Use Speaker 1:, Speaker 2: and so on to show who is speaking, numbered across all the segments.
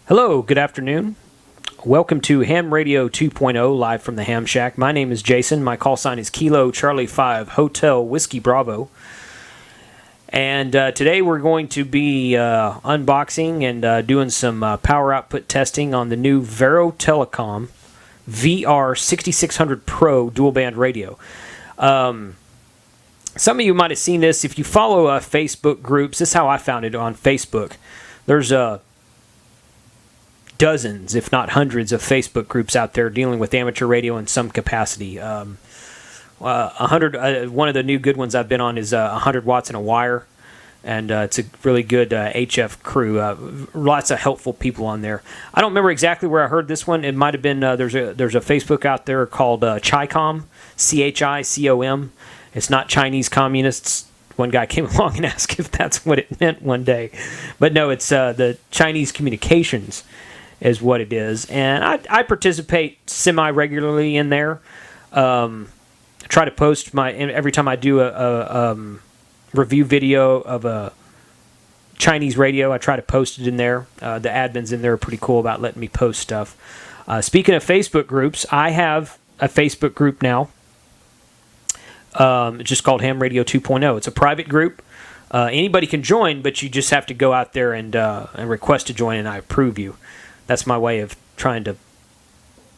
Speaker 1: Hello, good afternoon. Welcome to Ham Radio 2.0, live from the Ham Shack. My name is Jason. My call sign is Kilo Charlie 5 Hotel Whiskey Bravo. And today we're going to be unboxing and doing some power output testing on the new VeroTel VR-6600PRO dual band radio. Some of you might have seen this. If you follow Facebook groups, this is how I found it on Facebook. There's dozens, if not hundreds, of Facebook groups out there dealing with amateur radio in some capacity. 100. One of the new good ones I've been on is 100 watts and a wire, and it's a really good HF crew. Lots of helpful people on there. I don't remember exactly where I heard this one. It might have been there's a Facebook out there called Chicom, CHICOM. It's not Chinese communists. One guy came along and asked if that's what it meant one day, but no, it's the Chinese communications is what it is, and I participate semi-regularly in there. I try to post every time I do a review video of a Chinese radio, I try to post it in there. The admins in there are pretty cool about letting me post stuff. Speaking of Facebook groups, I have a Facebook group now. It's just called Ham Radio 2.0. It's a private group. Anybody can join, but you just have to go out there and request to join, and I approve you. That's my way of trying to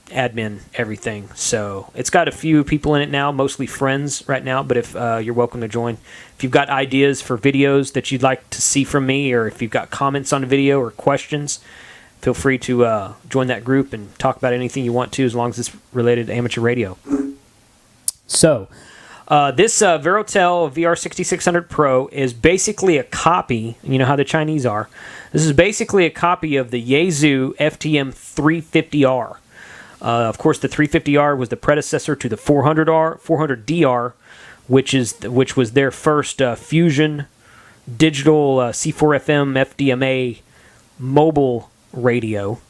Speaker 1: admin everything. So it's got a few people in it now, mostly friends right now, but if you're welcome to join. If you've got ideas for videos that you'd like to see from me, or if you've got comments on the video or questions, feel free to join that group and talk about anything you want to, as long as it's related to amateur radio. So this VeroTel VR-6600PRO is basically a copy. You know how the Chinese are. This is basically a copy of the Yaesu FTM-350R. Of course, the 350R was the predecessor to the 400DR, which was their first fusion digital C4FM FDMA mobile radio.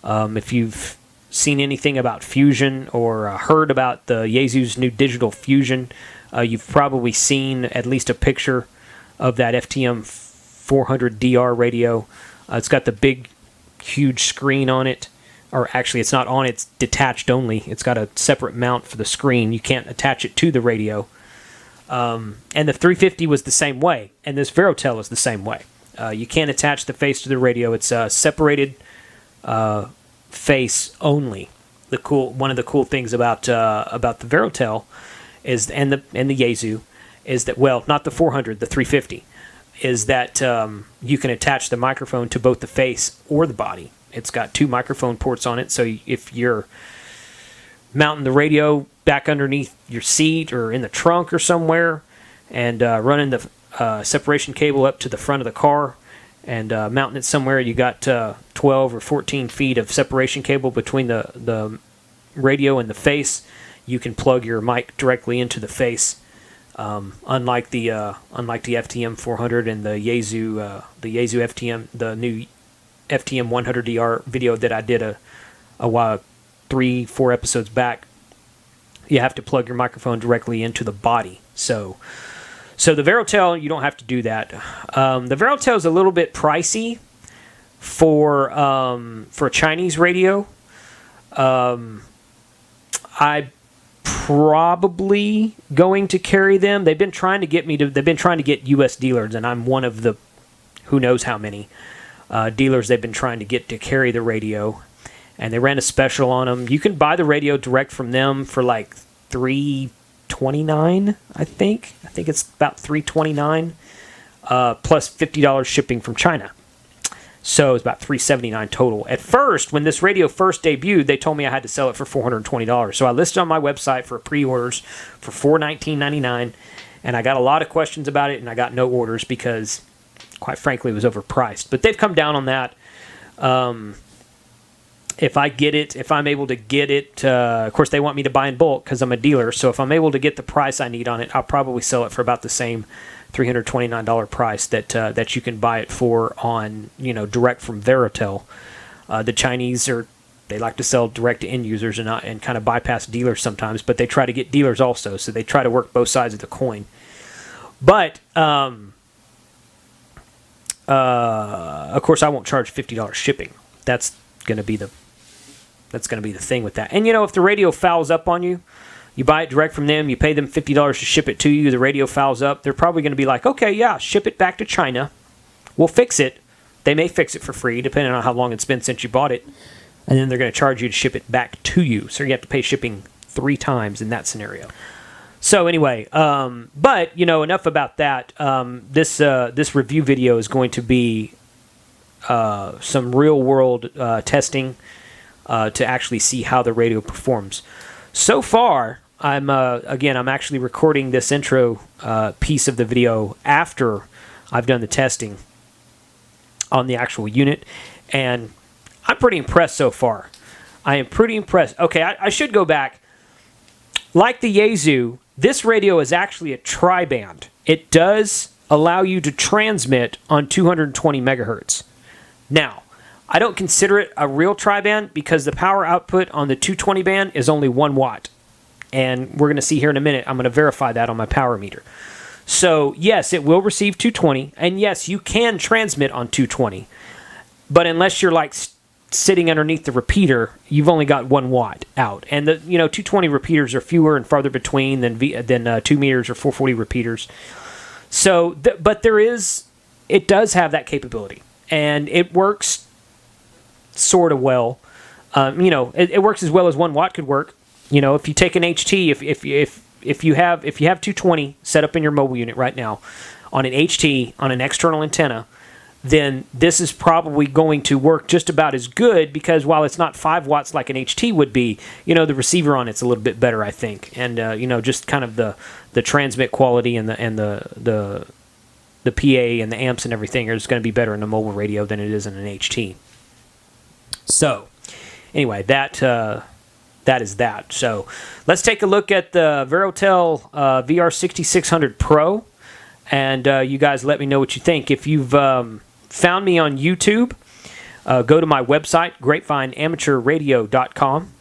Speaker 1: If you've seen anything about fusion or heard about the Yaesu's new digital fusion, you've probably seen at least a picture of that FTM 400DR radio. It's got the big, huge screen on it. Or actually, it's not on, it's detached only. It's got a separate mount for the screen. You can't attach it to the radio. And the 350 was the same way. And this VeroTel is the same way. You can't attach the face to the radio. It's a separated face only. One of the cool things about the VeroTel is, and the Yaesu, is that, well, not the 400, the 350, is that you can attach the microphone to both the face or the body. It's got two microphone ports on it, so if you're mounting the radio back underneath your seat or in the trunk or somewhere, and running the separation cable up to the front of the car and mounting it somewhere, you got 12 or 14 feet of separation cable between the radio and the face. You can plug your mic directly into the face. Unlike the FTM 400 and the Yaesu FTM, the new FTM 100DR video that I did a while, 3-4 episodes back, you have to plug your microphone directly into the body. So the VeroTel, you don't have to do that. The VeroTel is a little bit pricey for a Chinese radio. I probably going to carry them. They've been trying to get U.S. dealers, and I'm one of the who knows how many dealers they've been trying to get to carry the radio, and they ran a special on them. You can buy the radio direct from them for like $329, I think it's about $329 plus $50 shipping from China. So it's about $379 total. At first, when this radio first debuted, they told me I had to sell it for $420. So I listed on my website for pre-orders for $419.99, and I got a lot of questions about it, and I got no orders because, quite frankly, it was overpriced. But they've come down on that. If I'm able to get it, of course they want me to buy in bulk because I'm a dealer. So if I'm able to get the price I need on it, I'll probably sell it for about the same $329 price that you can buy it for on, direct from VeroTel. The Chinese they like to sell direct to end users and kind of bypass dealers sometimes, but they try to get dealers also. So they try to work both sides of the coin. But of course, I won't charge $50 shipping. that's going to be the thing with that. And if the radio fouls up on you, you buy it direct from them, you pay them $50 to ship it to you, the radio fouls up, they're probably going to be like, okay, yeah, ship it back to China. We'll fix it. They may fix it for free, depending on how long it's been since you bought it. And then they're going to charge you to ship it back to you. So you have to pay shipping 3 times in that scenario. So anyway, but, enough about that. This review video is going to be some real-world testing to actually see how the radio performs. So far, I'm actually recording this intro piece of the video after I've done the testing on the actual unit, and I'm pretty impressed so far. I am pretty impressed. Okay, I should go back. Like the Yaesu, this radio is actually a tri-band. It does allow you to transmit on 220 megahertz. Now, I don't consider it a real tri-band because the power output on the 220 band is only 1 watt. And we're going to see here in a minute, I'm going to verify that on my power meter. So, yes, it will receive 220, and yes, you can transmit on 220. But unless you're like sitting underneath the repeater, you've only got 1 watt out. And the 220 repeaters are fewer and farther between than 2 meters or 440 repeaters. So, but it does have that capability, and it works sort of well. It works as well as 1 watt could work. If you take an HT, if you have 220 set up in your mobile unit right now on an HT on an external antenna, then this is probably going to work just about as good, because while it's not 5 watts like an HT would be, the receiver on it's a little bit better, I think, and just kind of the transmit quality and the PA and the amps and everything are just going to be better in a mobile radio than it is in an HT. So, anyway, that is that. So, let's take a look at the VeroTel VR-6600PRO, and you guys let me know what you think. If you've found me on YouTube, go to my website, grapevineamateurradio.com.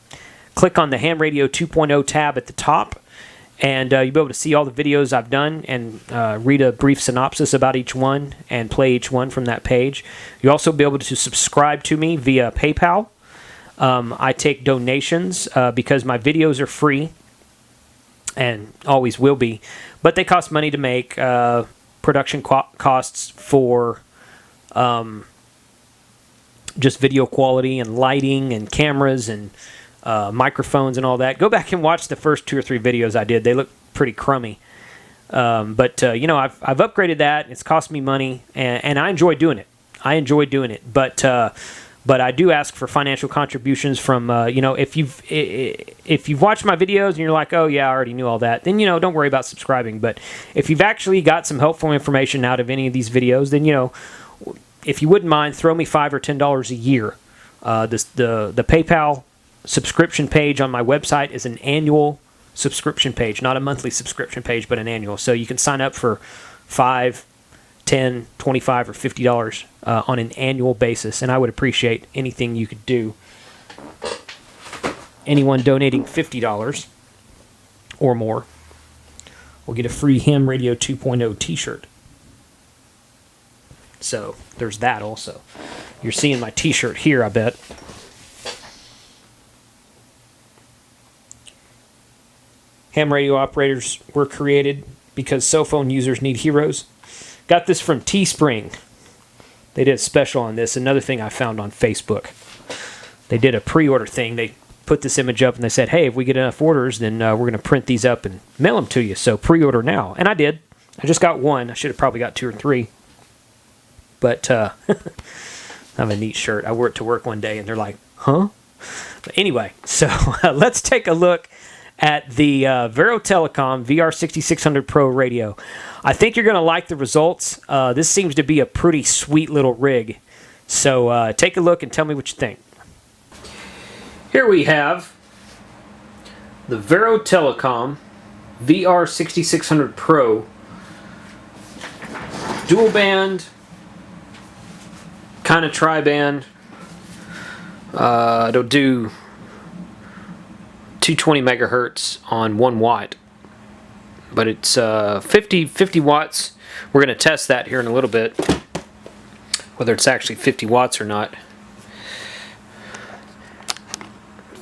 Speaker 1: Click on the Ham Radio 2.0 tab at the top, and you'll be able to see all the videos I've done and read a brief synopsis about each one and play each one from that page. You'll also be able to subscribe to me via PayPal. I take donations because my videos are free and always will be, but they cost money to make. Production costs for just video quality and lighting and cameras and microphones and all that. Go back and watch the first 2 or 3 videos I did. They look pretty crummy. But I've upgraded that. It's cost me money, and I enjoy doing it. But I do ask for financial contributions from, if you've watched my videos and you're like, oh yeah, I already knew all that, then, don't worry about subscribing. But if you've actually got some helpful information out of any of these videos, then, if you wouldn't mind, throw me $5 or $10 a year. The PayPal subscription page on my website is an annual subscription page, not a monthly subscription page, but an annual. So you can sign up for $5, $10, $25, or $50 on an annual basis, and I would appreciate anything you could do. Anyone donating $50 or more will get a free Ham Radio 2.0 t-shirt. So there's that also. You're seeing my t-shirt here, I bet. Ham radio operators were created because cell phone users need heroes. Got this from Teespring. They did a special on this. Another thing I found on Facebook. They did a pre-order thing. They put this image up and they said, hey, if we get enough orders, then we're going to print these up and mail them to you. So pre-order now. And I did. I just got 1. I should have probably got 2 or 3. But I have a neat shirt. I wore it to work one day and they're like, huh? But anyway, so let's take a look at the VeroTel VR-6600PRO radio. I think you're going to like the results. This seems to be a pretty sweet little rig. So take a look and tell me what you think. Here we have the VeroTel VR-6600PRO dual band, kind of tri-band. It'll do 220 megahertz on 1 watt, but it's 50 watts. We're going to test that here in a little bit, whether it's actually 50 watts or not.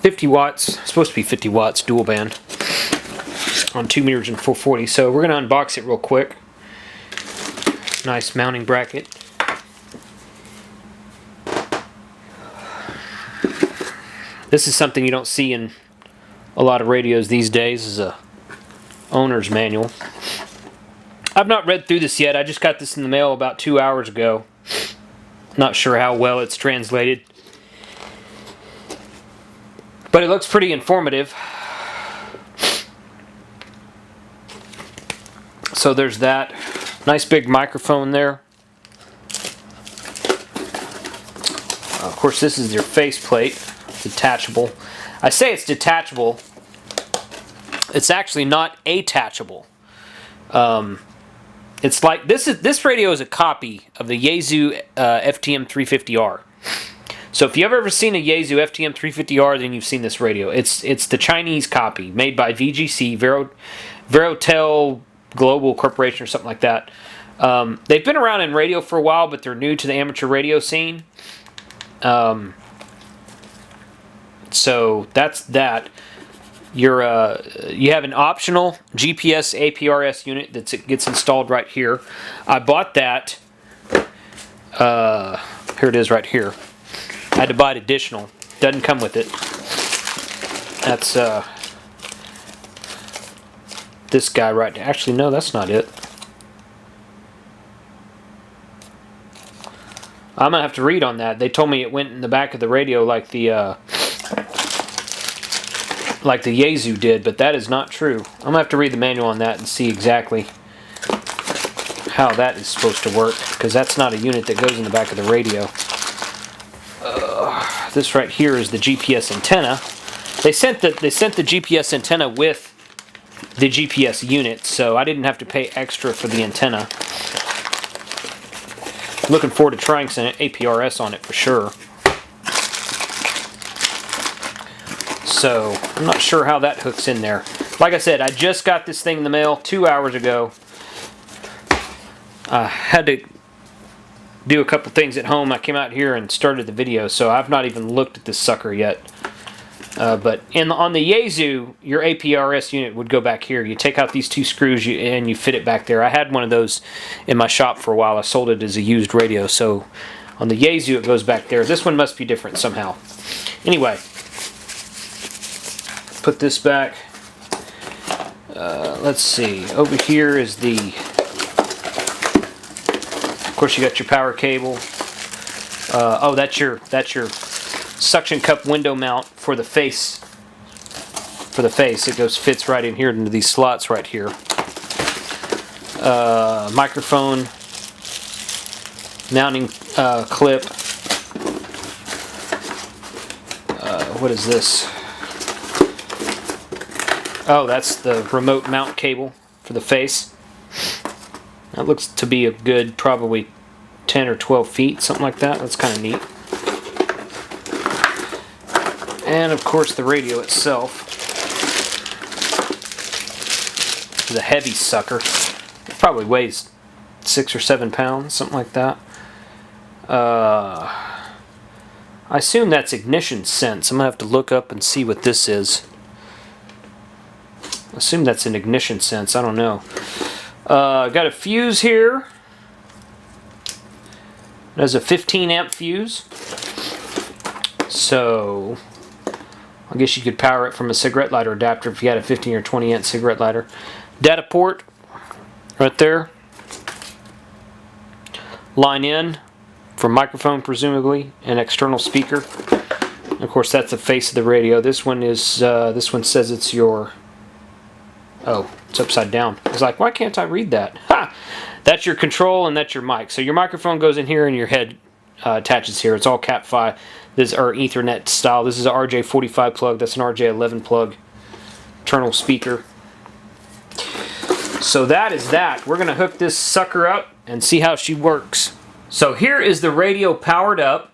Speaker 1: 50 watts, supposed to be 50 watts, dual band, on 2 meters and 440. So we're going to unbox it real quick. Nice mounting bracket. This is something you don't see in a lot of radios these days, is a owner's manual. I've not read through this yet. I just got this in the mail about 2 hours ago. Not sure how well it's translated, but it looks pretty informative. So there's that. Nice big microphone there. Of course, this is your faceplate. Detachable. I say it's detachable. It's actually not attachable. It's like this radio is a copy of the Yaesu FTM-350R. So if you've ever seen a Yaesu FTM-350R, then you've seen this radio. It's the Chinese copy made by VGC, VeroTel Global Corporation or something like that. They've been around in radio for a while, but they're new to the amateur radio scene. So that's that. You have an optional GPS APRS unit that gets installed right here. I bought that. Here it is right here. I had to buy it additional. Doesn't come with it. That's this guy right there. Actually, no, that's not it. I'm gonna have to read on that. They told me it went in the back of the radio like the Yaesu did, but that is not true. I'm gonna have to read the manual on that and see exactly how that is supposed to work, because that's not a unit that goes in the back of the radio. This right here is the GPS antenna. They sent the GPS antenna with the GPS unit, so I didn't have to pay extra for the antenna. Looking forward to trying some APRS on it for sure. So I'm not sure how that hooks in there. Like I said, I just got this thing in the mail 2 hours ago. I had to do a couple things at home. I came out here and started the video, so I've not even looked at this sucker yet. But on the Yaesu, your APRS unit would go back here. You take out these two screws and you fit it back there. I had one of those in my shop for a while. I sold it as a used radio. So on the Yaesu, it goes back there. This one must be different somehow. Anyway, put this back. Let's see. Over here is the... Of course, you got your power cable. Oh, that's your suction cup window mount for the face. It fits right in here into these slots right here. Microphone mounting clip. What is this? Oh, that's the remote mount cable for the face. That looks to be a good probably 10 or 12 feet, something like that. That's kind of neat. And of course the radio itself is a heavy sucker. It probably weighs 6 or 7 pounds, something like that. I assume that's ignition sense. I'm going to have to look up and see what this is. I assume that's an ignition sense. I don't know. Got a fuse here. There's a 15 amp fuse. So I guess you could power it from a cigarette lighter adapter if you had a 15 or 20 amp cigarette lighter. Data port right there. Line in for microphone presumably, an external speaker. And of course that's the face of the radio. This one is this one says it's your... Oh, it's upside down. I was like, why can't I read that? Ha! That's your control and that's your mic. So your microphone goes in here and your head attaches here. It's all Cat5. This or Ethernet style. This is an RJ45 plug. That's an RJ11 plug. Internal speaker. So that is that. We're going to hook this sucker up and see how she works. So here is the radio powered up.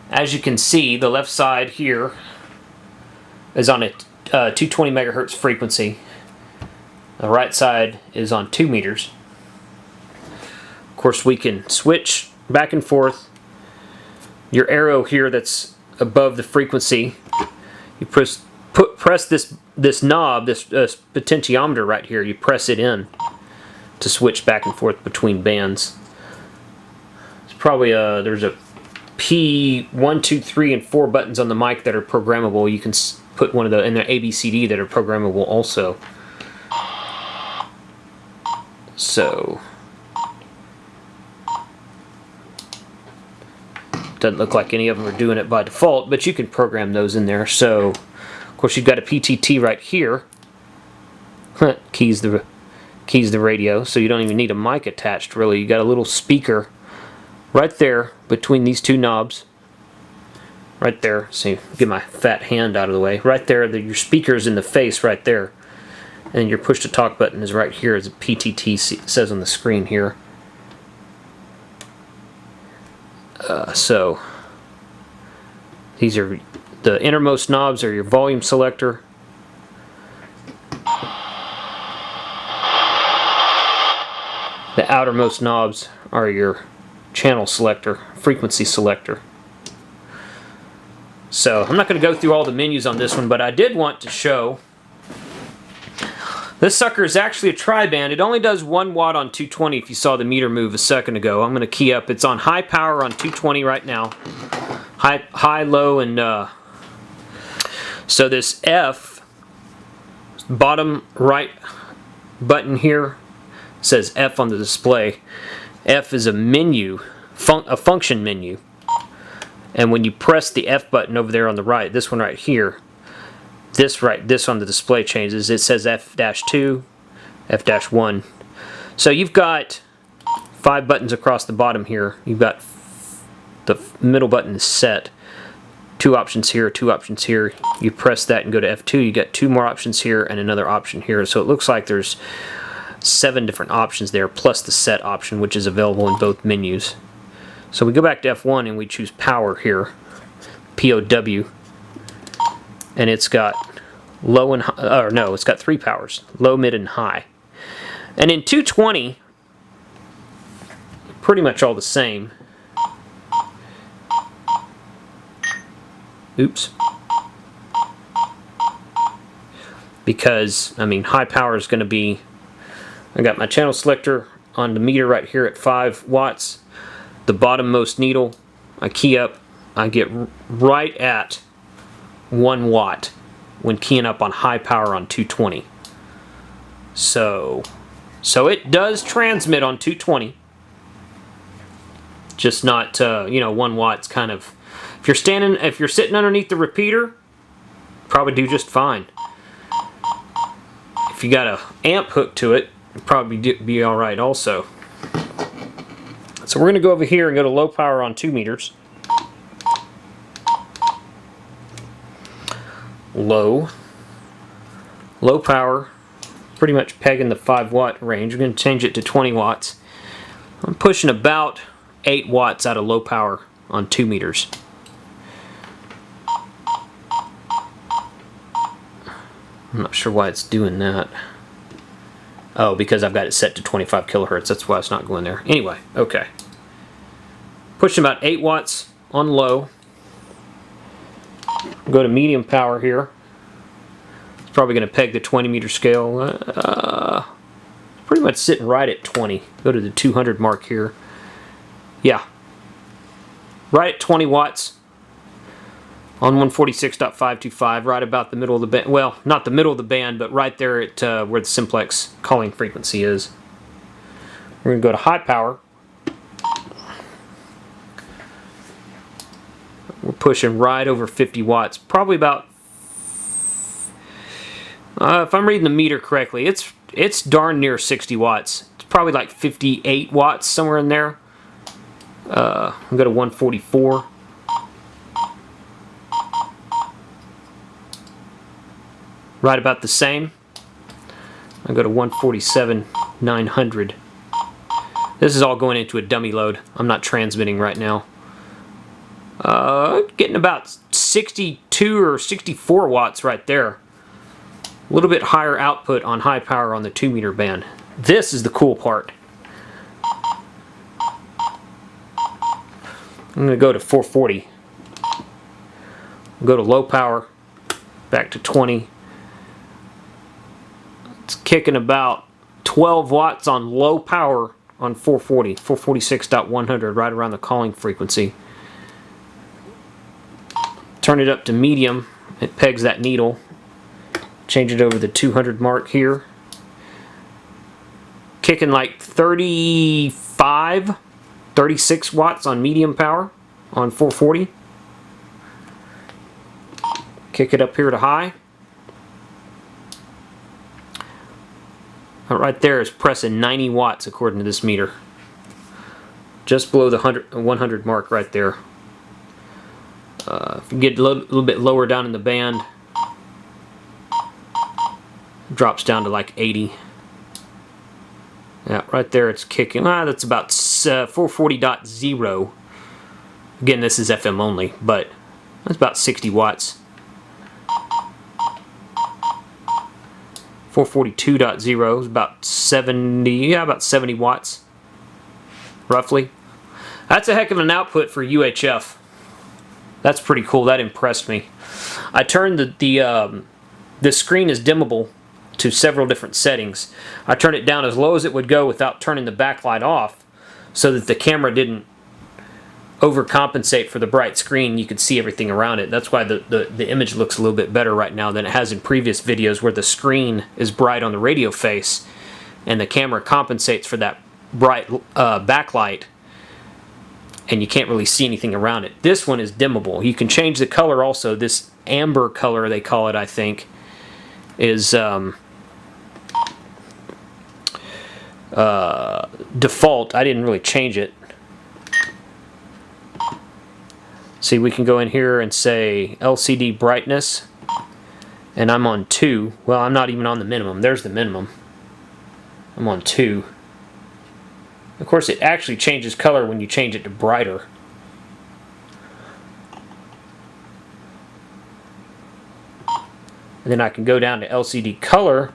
Speaker 1: As you can see, the left side here is on a 220 megahertz frequency. The right side is on 2 meters. Of course, we can switch back and forth your arrow here that's above the frequency, you press this knob, this potentiometer right here, you press it in to switch back and forth between bands. It's probably there's a P1, 2, 3, and 4 buttons on the mic that are programmable. You can put one of the in the ABCD that are programmable also. So doesn't look like any of them are doing it by default, but you can program those in there. So of course you've got a PTT right here. keys the radio, so you don't even need a mic attached really. You got a little speaker right there between these two knobs. Right there. See, get my fat hand out of the way. Right there, your speaker's in the face right there. And your push to talk button is right here, as a PTT says on the screen here. So these are the innermost knobs are your volume selector. The outermost knobs are your channel selector, frequency selector. So I'm not going to go through all the menus on this one, but I did want to show this sucker is actually a tri-band. It only does 1 watt on 220 if you saw the meter move a second ago. I'm going to key up. It's on high power on 220 right now. High, low, and so this F, bottom right button here, says F on the display. F is a menu, a function menu. And when you press the F button over there on the right, this one right here, this on the display changes. It says F-2, F-1. So you've got 5 buttons across the bottom here. You've got the middle button is set. 2 options here, 2 options here. You press that and go to F2. You get 2 more options here and another option here. So it looks like there's 7 different options there, plus the set option, which is available in both menus. So we go back to F1 and we choose power here, POW, and it's got low and high, or no, it's got 3 powers, low, mid, and high. And in 220, pretty much all the same. Oops. Because, I mean, high power is going to be, I got my channel selector on the meter right here at 5 watts. The bottommost needle, I key up, I get right at 1 watt when keying up on high power on 220. So it does transmit on 220, just not 1 watt's kind of. If you're sitting underneath the repeater, probably do just fine. If you got a amp hooked to it, it'd probably be all right also. So we're going to go over here and go to low power on 2 meters. Low power, pretty much pegging the 5 watt range. We're going to change it to 20 watts. I'm pushing about 8 watts out of low power on 2 meters. I'm not sure why it's doing that. Oh, because I've got it set to 25 kilohertz. That's why it's not going there. Anyway, okay. Pushing about 8 watts on low. Go to medium power here. It's probably going to peg the 20 meter scale. Pretty much sitting right at 20. Go to the 200 mark here. Yeah. Right at 20 watts on 146.525, right about the middle of the band. Well, not the middle of the band, but right there at where the simplex calling frequency is. We're going to go to high power. We're pushing right over 50 watts. Probably about, if I'm reading the meter correctly, it's darn near 60 watts. It's probably like 58 watts, somewhere in there. I'll go to 144. Right about the same. I'll go to 147,900. This is all going into a dummy load. I'm not transmitting right now. Getting about 62 or 64 watts right there. A little bit higher output on high power on the 2 meter band. This is the cool part. I'm going to go to 440. Go to low power, back to 20. It's kicking about 12 watts on low power on 440, 446.100, right around the calling frequency. Turn it up to medium, it pegs that needle. Change it over the 200 mark here. Kicking like 35, 36 watts on medium power on 440. Kick it up here to high. Right there is pressing 90 watts according to this meter. Just below the 100 mark right there. If you get a little bit lower down in the band, drops down to like 80. Yeah, right there it's kicking. That's about 440.0. Again, this is FM only, but that's about 60 watts. 442.0 is about 70, yeah, about 70 watts, roughly. That's a heck of an output for UHF. That's pretty cool. That impressed me. I turned the screen is dimmable to several different settings. I turned it down as low as it would go without turning the backlight off, so that the camera didn't overcompensate for the bright screen. You could see everything around it. That's why the image looks a little bit better right now than it has in previous videos, where the screen is bright on the radio face and the camera compensates for that bright backlight, and you can't really see anything around it. This one is dimmable. You can change the color also. This amber color, they call it, I think, is default. I didn't really change it. See, we can go in here and say LCD brightness, and I'm on 2. Well, I'm not even on the minimum. There's the minimum. I'm on 2. Of course, it actually changes color when you change it to brighter. And then I can go down to LCD color,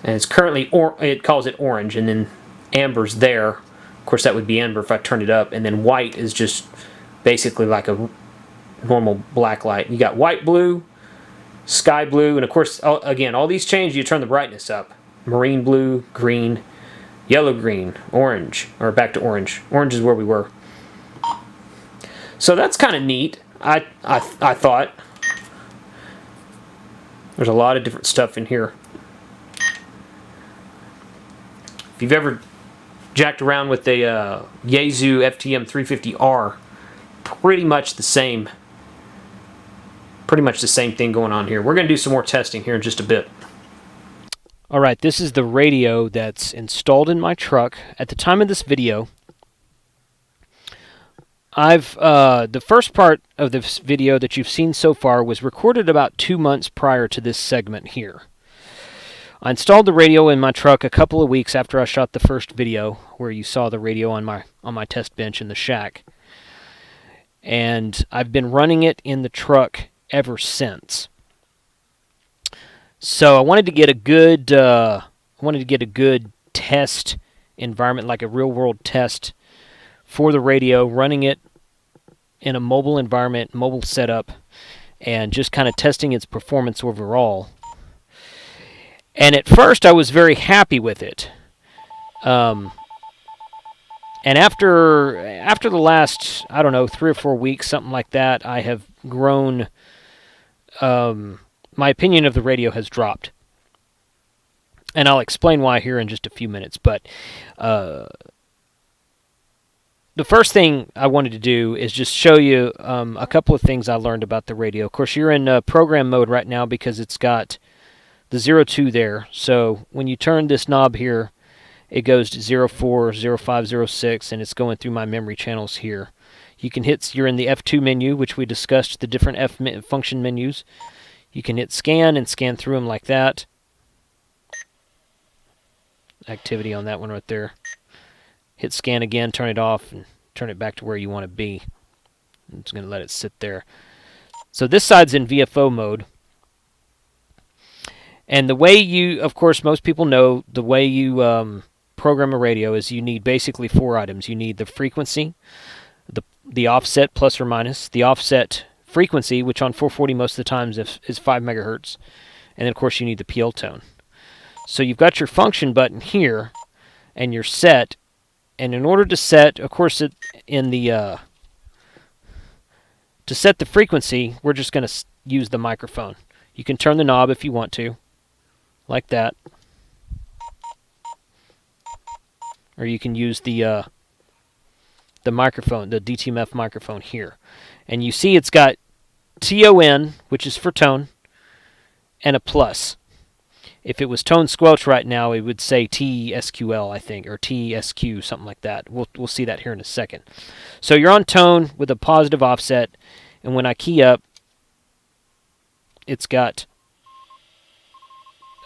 Speaker 1: and it's currently, it calls it orange, and then amber's there. Of course, that would be amber if I turned it up, and then white is just basically like a normal black light. You got white, blue, sky blue, and of course, again, all these change, you turn the brightness up. Marine blue, green, yellow, green, orange, or back to orange. Orange is where we were. So that's kind of neat, I thought. There's a lot of different stuff in here. If you've ever jacked around with a Yaesu FTM-350R, pretty much the same thing going on here. We're going to do some more testing here in just a bit. Alright, this is the radio that's installed in my truck. At the time of this video, the first part of this video that you've seen so far was recorded about 2 months prior to this segment here. I installed the radio in my truck a couple of weeks after I shot the first video, where you saw the radio on my test bench in the shack. And I've been running it in the truck ever since. So I wanted to get a good test environment, like a real-world test for the radio, running it in a mobile environment, mobile setup, and just kind of testing its performance overall. And at first, I was very happy with it. And after the last, I don't know, 3 or 4 weeks, something like that, I have grown, my opinion of the radio has dropped. And I'll explain why here in just a few minutes. But the first thing I wanted to do is just show you a couple of things I learned about the radio. Of course, you're in program mode right now because it's got the 02 there. So when you turn this knob here, it goes to 04, 05, 06, and it's going through my memory channels here. You can hit, you're in the F2 menu, which we discussed, the different function menus. You can hit scan and scan through them like that. Activity on that one right there. Hit scan again, turn it off, and turn it back to where you want to be. I'm just going to let it sit there. So this side's in VFO mode. And the way you, of course, most people know, the way you program a radio is you need basically 4 items. You need the frequency, the offset plus or minus, the offset frequency, which on 440 most of the times is 5 megahertz, and then of course you need the PL tone. So you've got your function button here, and your set, and in order to set, of course, to set the frequency, we're just going to use the microphone. You can turn the knob if you want to, like that, or you can use the microphone, the DTMF microphone here, and you see it's got TON, which is for tone, and a plus. If it was tone squelch right now, it would say TSQL, I think, or TSQ, something like that. We'll see that here in a second. So you're on tone with a positive offset, and when I key up, it's got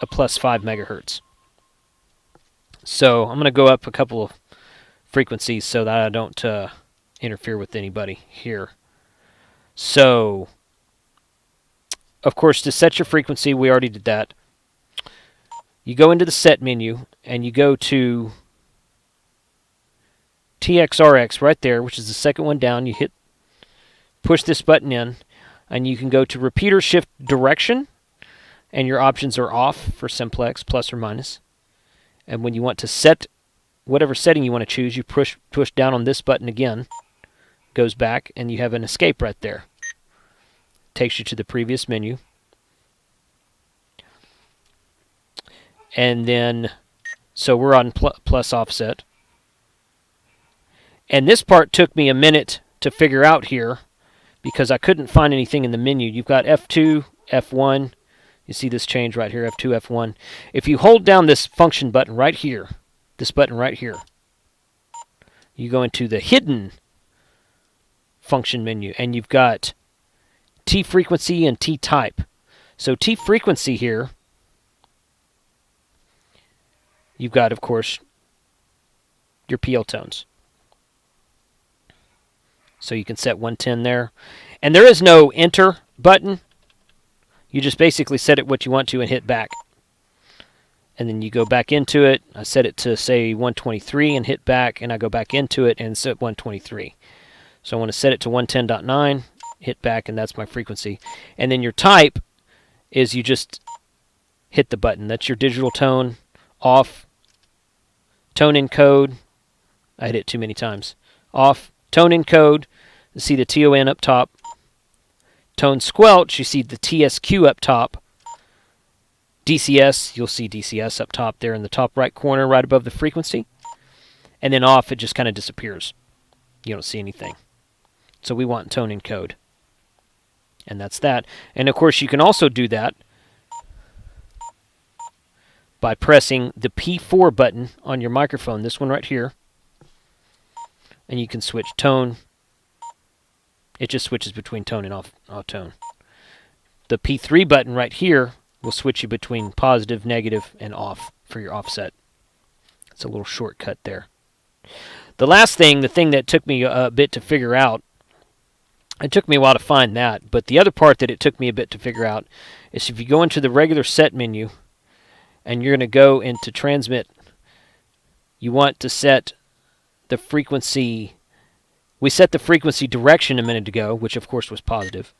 Speaker 1: a plus 5 megahertz. So I'm going to go up a couple of frequencies so that I don't interfere with anybody here. So, of course, to set your frequency, we already did that. You go into the set menu, and you go to TXRX right there, which is the second one down. You push this button in, and you can go to repeater shift direction, and your options are off for simplex, plus or minus. And when you want to set whatever setting you want to choose, you push down on this button again, goes back, and you have an escape right there. Takes you to the previous menu. And then, so we're on plus offset. And this part took me a minute to figure out here because I couldn't find anything in the menu. You've got F2, F1. You see this change right here, F2, F1. If you hold down this function button right here, this button right here, you go into the hidden function menu, and you've got T frequency and T type. So T frequency here, you've got, of course, your PL tones. So you can set 110 there. And there is no enter button. You just basically set it what you want to and hit back. And then you go back into it. I set it to, say, 123 and hit back, and I go back into it and set 123. So I want to set it to 110.9, hit back, and that's my frequency. And then your type is you just hit the button. That's your digital tone, off, tone encode. I hit it too many times. Off, tone encode. You see the TON up top. Tone squelch, you see the TSQ up top. DCS, you'll see DCS up top there in the top right corner, right above the frequency. And then off, it just kind of disappears. You don't see anything. So we want tone encode. And that's that. And of course, you can also do that by pressing the P4 button on your microphone, this one right here. And you can switch tone. It just switches between tone and off tone. The P3 button right here will switch you between positive, negative, and off for your offset. It's a little shortcut there. The last thing, the thing that took me a bit to figure out, it took me a while to find that, but the other part that it took me a bit to figure out is if you go into the regular set menu and you're going to go into transmit, you want to set the frequency. We set the frequency direction a minute ago, which of course was positive.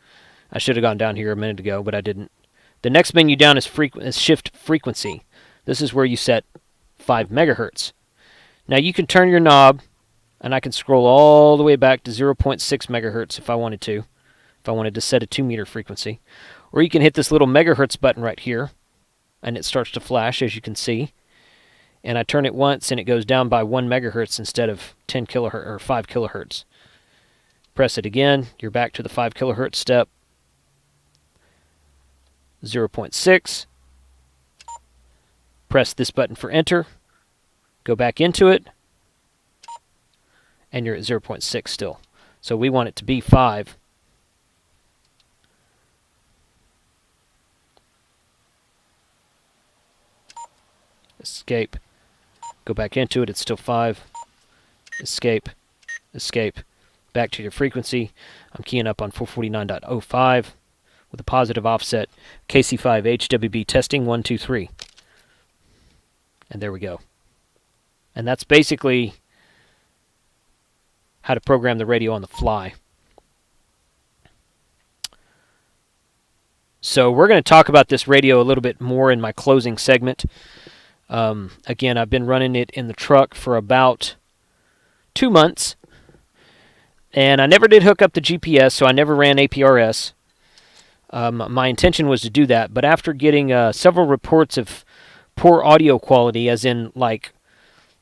Speaker 1: I should have gone down here a minute ago, but I didn't. The next menu down is shift frequency. This is where you set 5 megahertz. Now you can turn your knob, and I can scroll all the way back to 0.6 megahertz if I wanted to. If I wanted to set a 2-meter frequency. Or you can hit this little megahertz button right here, and it starts to flash, as you can see. And I turn it once, and it goes down by 1 megahertz instead of 10 kilohertz or 5 kilohertz. Press it again, you're back to the 5 kilohertz step. 0.6. Press this button for enter. Go back into it. And you're at 0.6 still. So we want it to be 5. Escape. Go back into it, it's still 5. Escape. Escape. Back to your frequency. I'm keying up on 449.05 with a positive offset. KC5 HWB testing 1, 2, 3. And there we go. And that's basically how to program the radio on the fly. So we're going to talk about this radio a little bit more in my closing segment. Again, I've been running it in the truck for about 2 months, and I never did hook up the GPS, so I never ran APRS. My intention was to do that, but after getting several reports of poor audio quality, as in like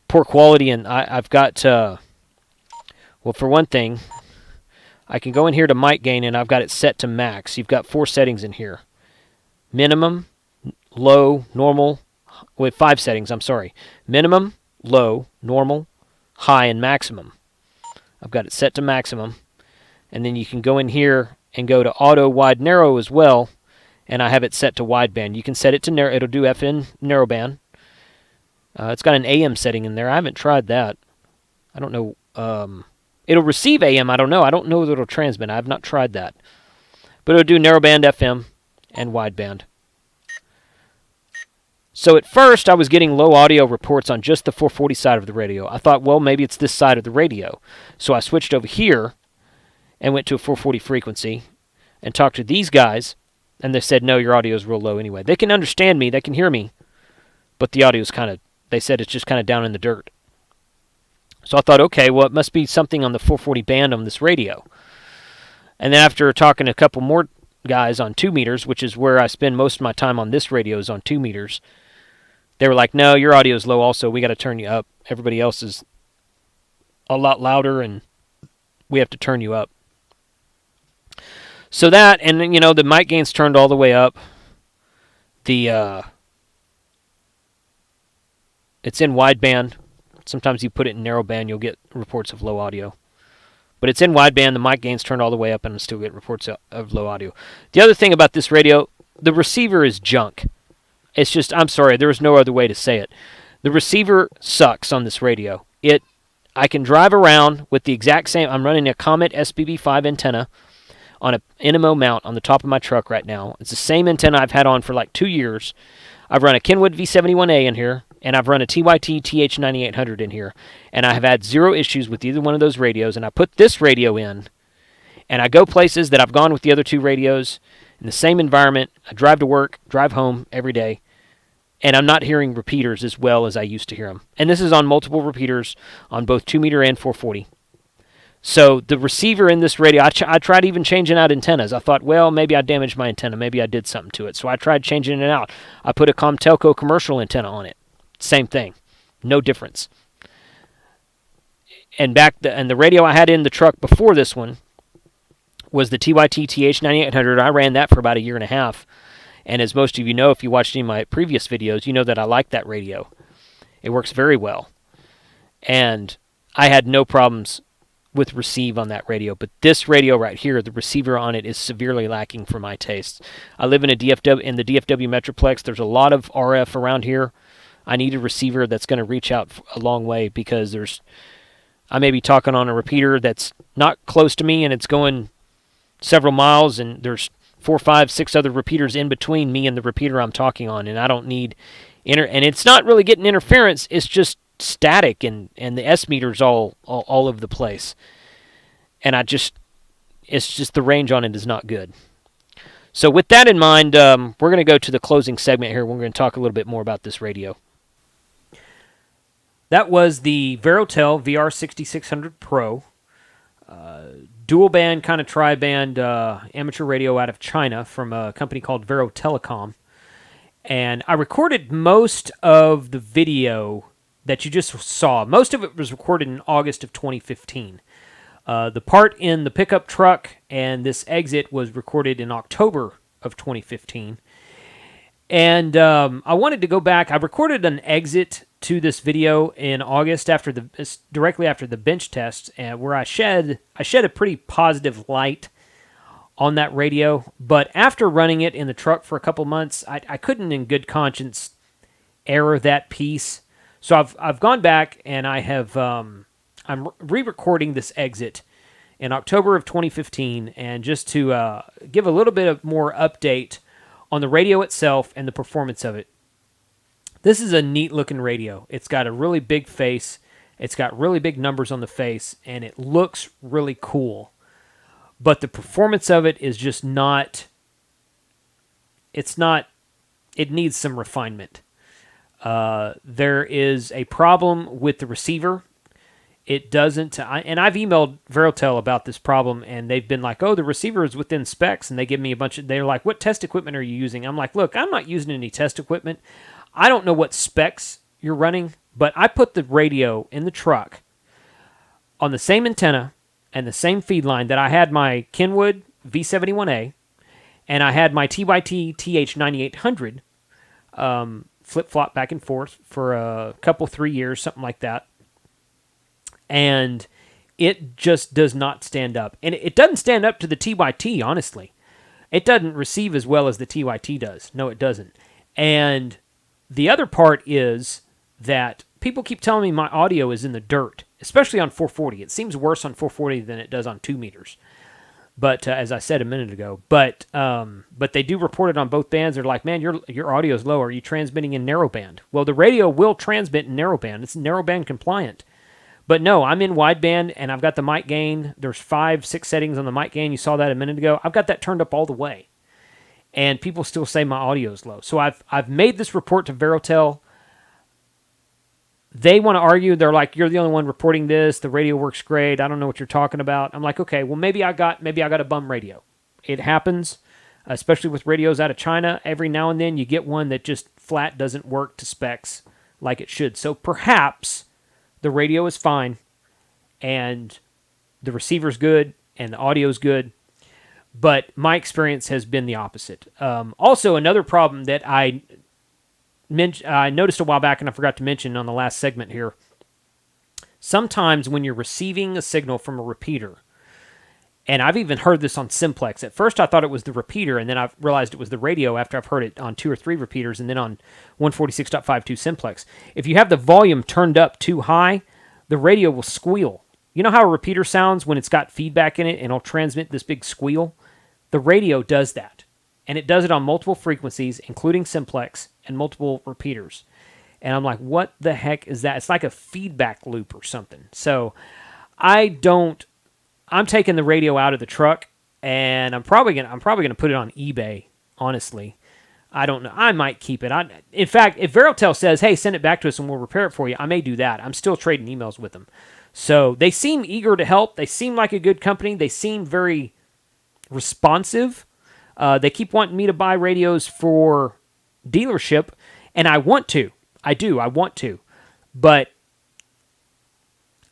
Speaker 1: poor quality, and I've got, well, for one thing, I can go in here to mic gain, and I've got it set to max. You've got 4 settings in here. Minimum, low, normal, with 5 settings, I'm sorry. Minimum, low, normal, high, and maximum. I've got it set to maximum. And then you can go in here and go to auto, wide, narrow as well, and I have it set to wideband. You can set it to narrow. It'll do FM narrowband. It's got an AM setting in there. I haven't tried that. I don't know. It'll receive AM. I don't know. I don't know that it'll transmit. I have not tried that. But it'll do narrowband FM and wideband. So at first, I was getting low audio reports on just the 440 side of the radio. I thought, well, maybe it's this side of the radio. So I switched over here and went to a 440 frequency and talked to these guys, and they said, no, your audio is real low anyway. They can understand me. They can hear me. But the audio is kind of, they said it's just kind of down in the dirt. So I thought, okay, well, it must be something on the 440 band on this radio. And then after talking to a couple more guys on 2 meters, which is where I spend most of my time on this radio is on 2 meters, they were like, no, your audio is low also. We got to turn you up. Everybody else is a lot louder, and we have to turn you up. So that, and then, the mic gain's turned all the way up. It's in wideband. Sometimes you put it in narrowband, you'll get reports of low audio. But it's in wideband, the mic gain's turned all the way up, and I still get reports of low audio. The other thing about this radio, the receiver is junk. It's just, I'm sorry, there is no other way to say it. The receiver sucks on this radio. I can drive around with the exact same, I'm running a Comet SPB5 antenna on an NMO mount on the top of my truck right now. It's the same antenna I've had on for like 2 years. I've run a Kenwood V71A in here, and I've run a TYT TH9800 in here, and I have had 0 issues with either one of those radios, and I put this radio in, and I go places that I've gone with the other 2 radios in the same environment. I drive to work, drive home every day, and I'm not hearing repeaters as well as I used to hear them. And this is on multiple repeaters on both 2 meter and 440. So the receiver in this radio, I tried even changing out antennas. I thought, well, maybe I damaged my antenna. Maybe I did something to it. So I tried changing it out. I put a Comtelco commercial antenna on it. Same thing. No difference. And the radio I had in the truck before this one was the TYT TH9800. I ran that for about 1.5 years. And as most of you know, if you watched any of my previous videos, you know that I like that radio. It works very well. And I had no problems with receive on that radio. But this radio right here, the receiver on it is severely lacking for my tastes. I live in the DFW Metroplex. There's a lot of RF around here. I need a receiver that's going to reach out a long way, because I may be talking on a repeater that's not close to me and it's going several miles, and there's 4, 5, 6 other repeaters in between me and the repeater I'm talking on, and I don't need and it's not really getting interference, it's just static, and the S meter's all over the place. And it's just the range on it is not good. So with that in mind, we're going to go to the closing segment here. We're going to talk a little bit more about this radio. That was the VeroTel VR-6600PRO, dual band, kind of tri-band amateur radio out of China from a company called VeroTelecom. And I recorded most of the video that you just saw. Most of it was recorded in August of 2015. The part in the pickup truck and this exit was recorded in October of 2015. And I wanted to go back. I recorded an exit to this video in August directly after the bench test, where I shed a pretty positive light on that radio. But after running it in the truck for a couple months, I couldn't in good conscience error that piece. So I've gone back and I have I'm re-recording this exit in October of 2015, and just to give a little bit of more update on the radio itself and the performance of it. This is a neat looking radio. It's got a really big face, It's got really big numbers on the face, and it looks really cool. But the performance of it is just not. It's not. It needs some refinement. There is a problem with the receiver. It doesn't, and I've emailed VeroTel about this problem, and they've been like, oh, the receiver is within specs, and they give me a bunch of, they're like, what test equipment are you using? I'm like, look, I'm not using any test equipment. I don't know what specs you're running, but I put the radio in the truck on the same antenna and the same feed line that I had my Kenwood V71A, and I had my TYT TH9800 flip-flop back and forth for a couple, 3 years, something like that. And it just does not stand up. And it doesn't stand up to the TYT, honestly. It doesn't receive as well as the TYT does. No, it doesn't. And the other part is that people keep telling me my audio is in the dirt, especially on 440. It seems worse on 440 than it does on 2 meters. But as I said a minute ago, but they do report it on both bands. They're like, man, your audio is low. Are you transmitting in narrowband? Well, the radio will transmit in narrowband. It's narrowband compliant. But no, I'm in wideband, and I've got the mic gain. There's 5, 6 settings on the mic gain. You saw that a minute ago. I've got that turned up all the way, and people still say my audio is low. So I've made this report to VeroTel. They want to argue. They're like, you're the only one reporting this. The radio works great. I don't know what you're talking about. I'm like, okay, well maybe I got a bum radio. It happens, especially with radios out of China. Every now and then you get one that just flat doesn't work to specs like it should. So perhaps the radio is fine, and the receiver's good, and the audio's good, but my experience has been the opposite. Also, another problem that I noticed a while back, and I forgot to mention on the last segment here, sometimes when you're receiving a signal from a repeater, and I've even heard this on simplex. At first, I thought it was the repeater, and then I realized it was the radio after I've heard it on 2 or 3 repeaters, and then on 146.52 simplex. If you have the volume turned up too high, the radio will squeal. You know how a repeater sounds when it's got feedback in it, and it'll transmit this big squeal? The radio does that, and it does it on multiple frequencies, including simplex, and multiple repeaters. And I'm like, what the heck is that? It's like a feedback loop or something. So I'm taking the radio out of the truck, and I'm probably gonna put it on eBay. Honestly, I don't know. I might keep it. In fact, if VeroTel says, "Hey, send it back to us and we'll repair it for you," I may do that. I'm still trading emails with them, so they seem eager to help. They seem like a good company. They seem very responsive. They keep wanting me to buy radios for dealership, and I want to. I want to, but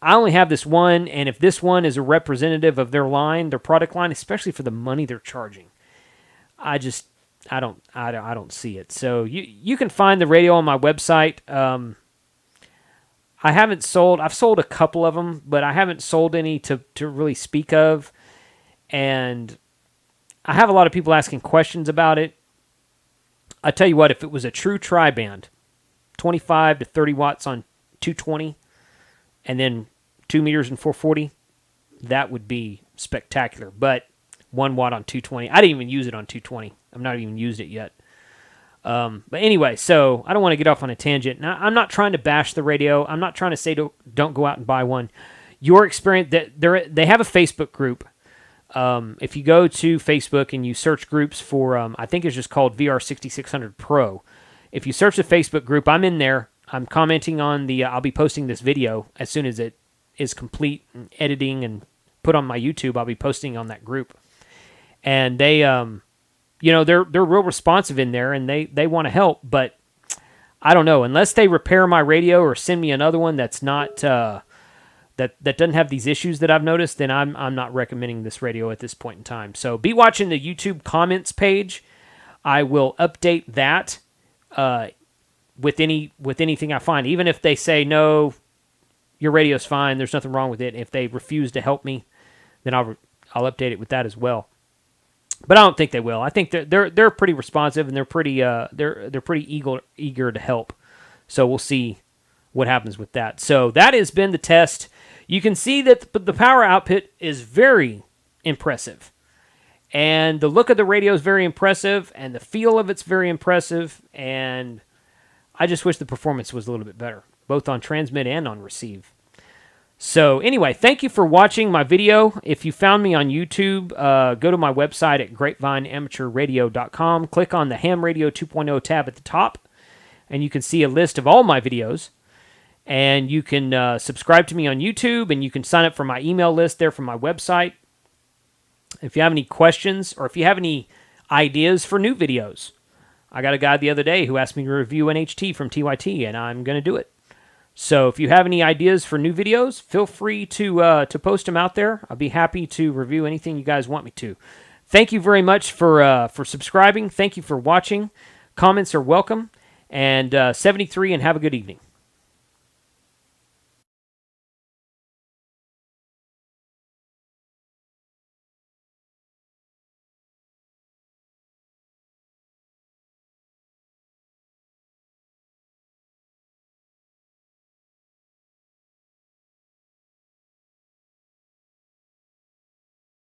Speaker 1: I only have this one, and if this one is a representative of their line, their product line, especially for the money they're charging, I don't see it. So you can find the radio on my website. I've sold a couple of them, but I haven't sold any to really speak of, and I have a lot of people asking questions about it. I tell you what, if it was a true tri-band, 25 to 30 watts on 220, and then 2 meters and 440, that would be spectacular. But 1 watt on 220. I didn't even use it on 220. I've not even used it yet. But anyway, so I don't want to get off on a tangent. Now, I'm not trying to bash the radio. I'm not trying to say don't go out and buy one. Your experience, they have a Facebook group. If you go to Facebook and you search groups for, I think it's just called VR-6600PRO. If you search the Facebook group, I'm in there. I'm commenting on I'll be posting this video as soon as it is complete and editing and put on my YouTube. I'll be posting on that group. And they, they're real responsive in there, and they want to help, but I don't know. Unless they repair my radio or send me another one that's not, that doesn't have these issues that I've noticed, then I'm not recommending this radio at this point in time. So be watching the YouTube comments page. I will update that with anything I find. Even if they say, no, your radio's fine, there's nothing wrong with it. If they refuse to help me, then I'll update it with that as well. But I don't think they will. I think they're pretty responsive, and they're pretty eager to help. So we'll see what happens with that. So that has been the test. You can see that the power output is very impressive. And the look of the radio is very impressive, and the feel of it's very impressive, and I just wish the performance was a little bit better, both on transmit and on receive. So anyway, thank you for watching my video. If you found me on YouTube, go to my website at grapevineamateurradio.com. Click on the Ham Radio 2.0 tab at the top, and you can see a list of all my videos. And you can subscribe to me on YouTube, and you can sign up for my email list there from my website. If you have any questions, or if you have any ideas for new videos, I got a guy the other day who asked me to review an HT from TYT, and I'm going to do it. So if you have any ideas for new videos, feel free to post them out there. I'll be happy to review anything you guys want me to. Thank you very much for subscribing. Thank you for watching. Comments are welcome. And 73, and have a good evening.